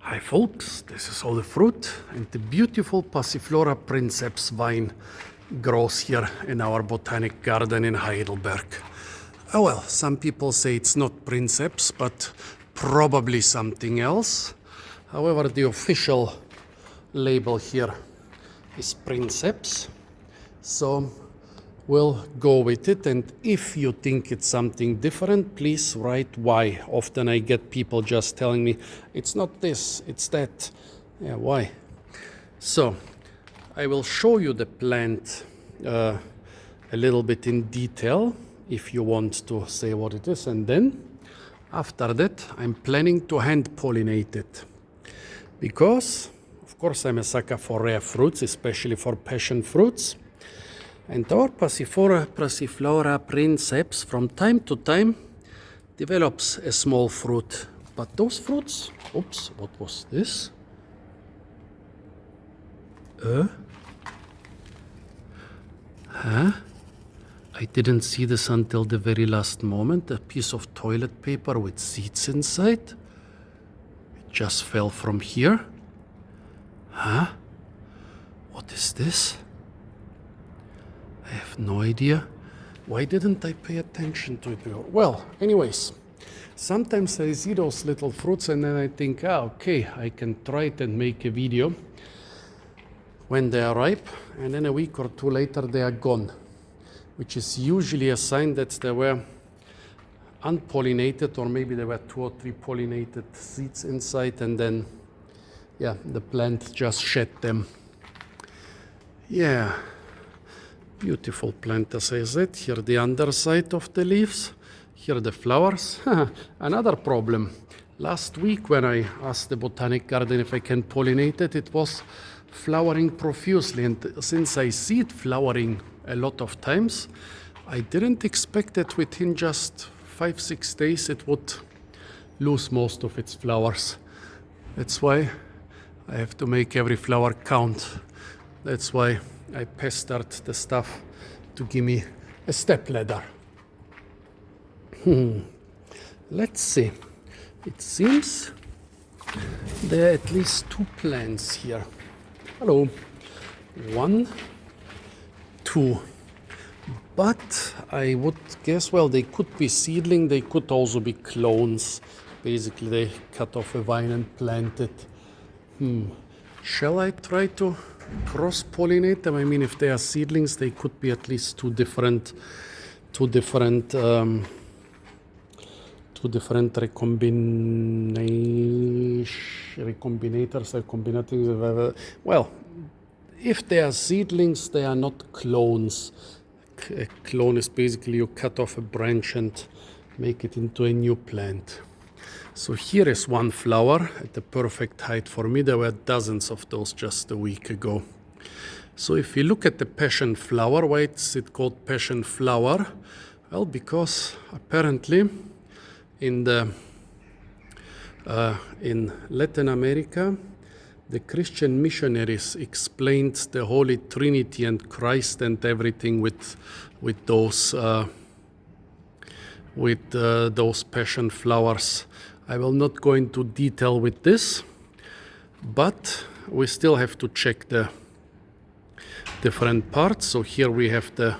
Hi folks, this is all the fruit and the beautiful Passiflora princeps vine grows here in our botanic garden in Heidelberg. Oh well, some people say it's not princeps, but probably something else. However, the official label here is princeps. So we'll go with it, and if you think it's something different, please write why. Often I get people just telling me, it's not this, it's that. Yeah, why? So I will show you the plant a little bit in detail if you want to say what it is, and then after that I'm planning to hand pollinate it, because of course I'm a sucker for rare fruits, especially for passion fruits. And our Passiflora princeps from time to time develops a small fruit. But those fruits, oops, what was this? I didn't see this until the very last moment. A piece of toilet paper with seeds inside. It just fell from here. What is this? I have no idea. Why didn't I pay attention to it before? Well, anyways, sometimes I see those little fruits and then I think, okay, I can try it and make a video when they are ripe, and then a week or two later they are gone, which is usually a sign that they were unpollinated, or maybe there were 2 or 3 pollinated seeds inside, and then, yeah, the plant just shed them. Yeah. Beautiful plant, as I said. Here the underside of the leaves, here the flowers. Another problem. Last week when I asked the botanic garden if I can pollinate it, it was flowering profusely, and since I see it flowering a lot of times, I didn't expect that within just 5-6 days it would lose most of its flowers. That's why I have to make every flower count. That's why I pestered the stuff to give me a stepladder. Let's see. It seems there are at least 2 plants here. Hello. 1, 2. But I would guess, well, they could be seedling, they could also be clones. Basically, they cut off a vine and plant it. Shall I try to cross-pollinate them? I mean, if they are seedlings, they could be at least two different recombinators. Well, if they are seedlings, they are not clones. A clone is basically you cut off a branch and make it into a new plant. So here is one flower at the perfect height for me. There were dozens of those just a week ago. So if you look at the passion flower, why is it called passion flower? Well, because apparently in Latin America, the Christian missionaries explained the Holy Trinity and Christ and everything with those passion flowers. I will not go into detail with this, but we still have to check the different parts. So here we have the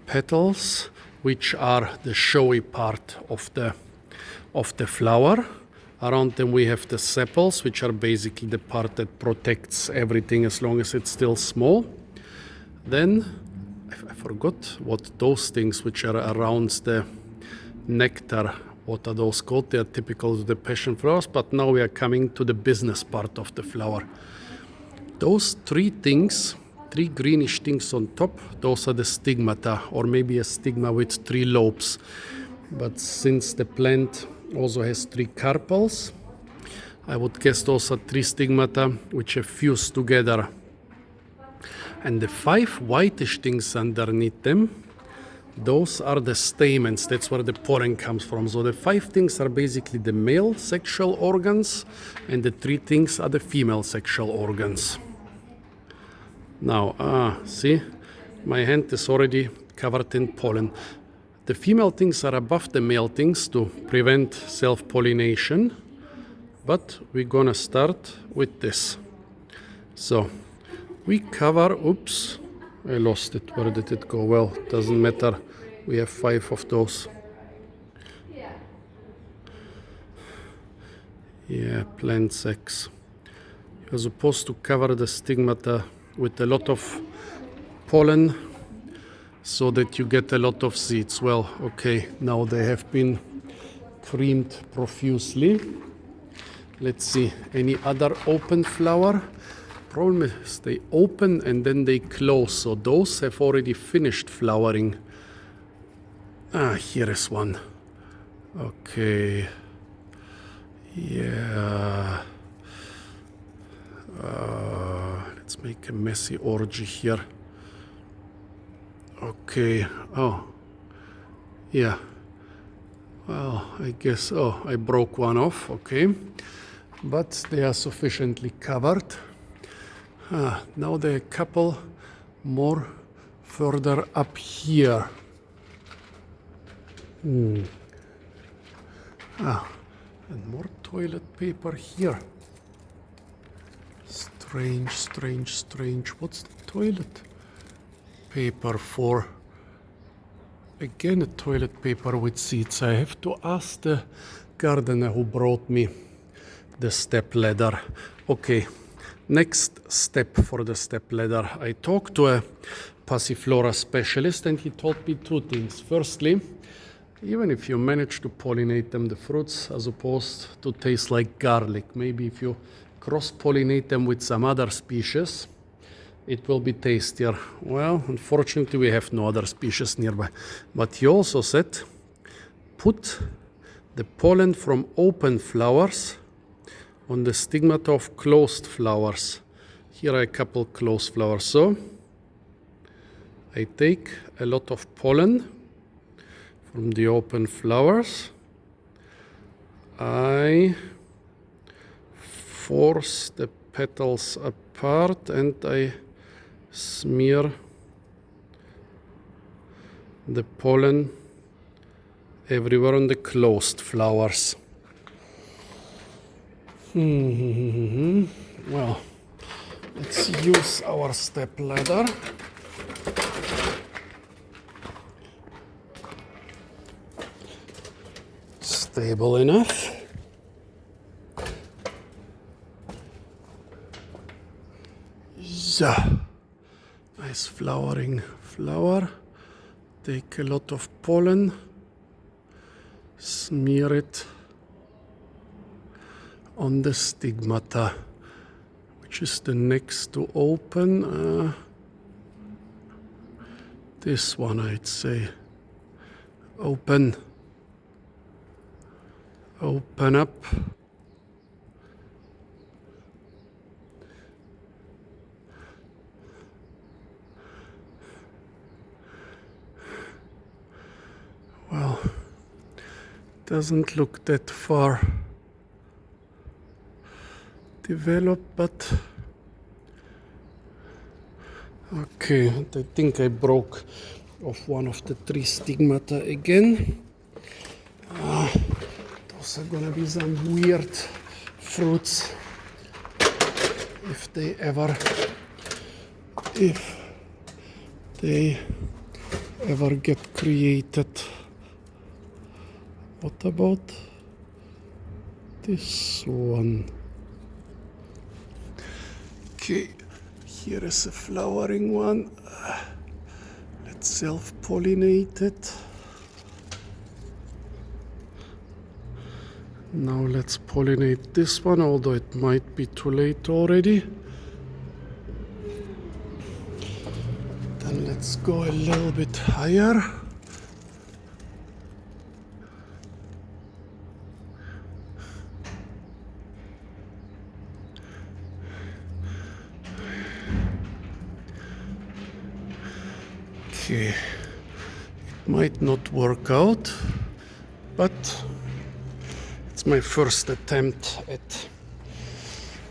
petals, which are the showy part of the flower. Around them we have the sepals, which are basically the part that protects everything as long as it's still small. Then I forgot what those things which are around the nectar, what are those called? They are typical of the passion flowers, but now we are coming to the business part of the flower. Those 3 things, 3 greenish things on top, those are the stigmata, or maybe a stigma with 3 lobes. But since the plant also has 3 carpels, I would guess those are 3 stigmata which are fused together. And the 5 whitish things underneath them, those are the stamens. That's where the pollen comes from. So the 5 things are basically the male sexual organs, and the 3 things are the female sexual organs. Now, see, my hand is already covered in pollen. The female things are above the male things to prevent self-pollination, but we're gonna start with this. So we cover, oops, I lost it. Where did it go? Well, doesn't matter. We have 5 of those. Yeah, plant sex. You're supposed to cover the stigmata with a lot of pollen so that you get a lot of seeds. Well, okay, now they have been creamed profusely. Let's see, any other open flower? Problem is they open and then they close, so those have already finished flowering. Ah, here is one. Okay. Yeah. Let's make a messy orgy here. Okay. Oh. Yeah. Well, I guess. Oh, I broke one off. Okay. But they are sufficiently covered. Now there are a couple more further up here. And more toilet paper here. Strange, strange, strange. What's the toilet paper for? Again, a toilet paper with seeds. I have to ask the gardener who brought me the step ladder. Okay, next step for the step ladder. I talked to a Passiflora specialist and he told me 2 things. Firstly, even if you manage to pollinate them, the fruits are supposed to taste like garlic. Maybe if you cross-pollinate them with some other species, it will be tastier. Well, unfortunately, we have no other species nearby. But he also said, put the pollen from open flowers on the stigmata of closed flowers. Here are a couple closed flowers. So I take a lot of pollen from the open flowers. I force the petals apart and I smear the pollen everywhere on the closed flowers. Well, let's use our step ladder. Stable enough. Yeah. Nice flowering flower. Take a lot of pollen, smear it on the stigmata, which is the next to open. This one, I'd say. Open up. Well, doesn't look that far developed, but okay, I think I broke off one of the 3 stigmata again. Those are gonna be some weird fruits if they ever get created. What about this one? Okay, here is a flowering one. Let's self-pollinate it. Now let's pollinate this one, although it might be too late already. Then let's go a little bit higher. Okay, it might not work out, but it's my first attempt at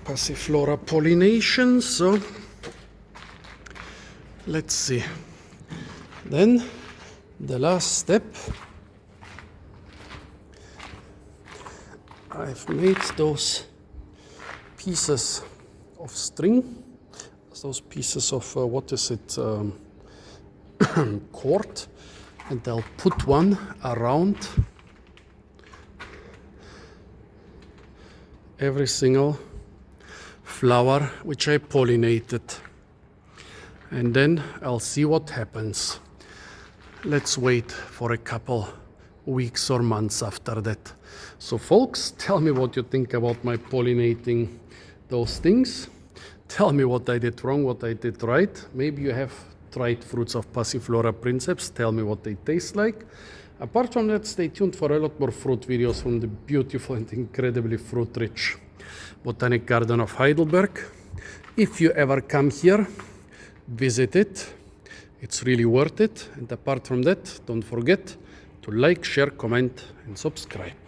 Passiflora pollination, so let's see. Then The last step, I've made those pieces of string, those pieces of, cord, and I'll put one around every single flower which I pollinated. And then I'll see what happens. Let's wait for a couple weeks or months after that. So folks, tell me what you think about my pollinating those things. Tell me what I did wrong, what I did right. Maybe you have tried fruits of Passiflora princeps. Tell me what they taste like. Apart from that, stay tuned for a lot more fruit videos from the beautiful and incredibly fruit-rich Botanic Garden of Heidelberg. If you ever come here, visit it. It's really worth it. And apart from that, don't forget to like, share, comment, and subscribe.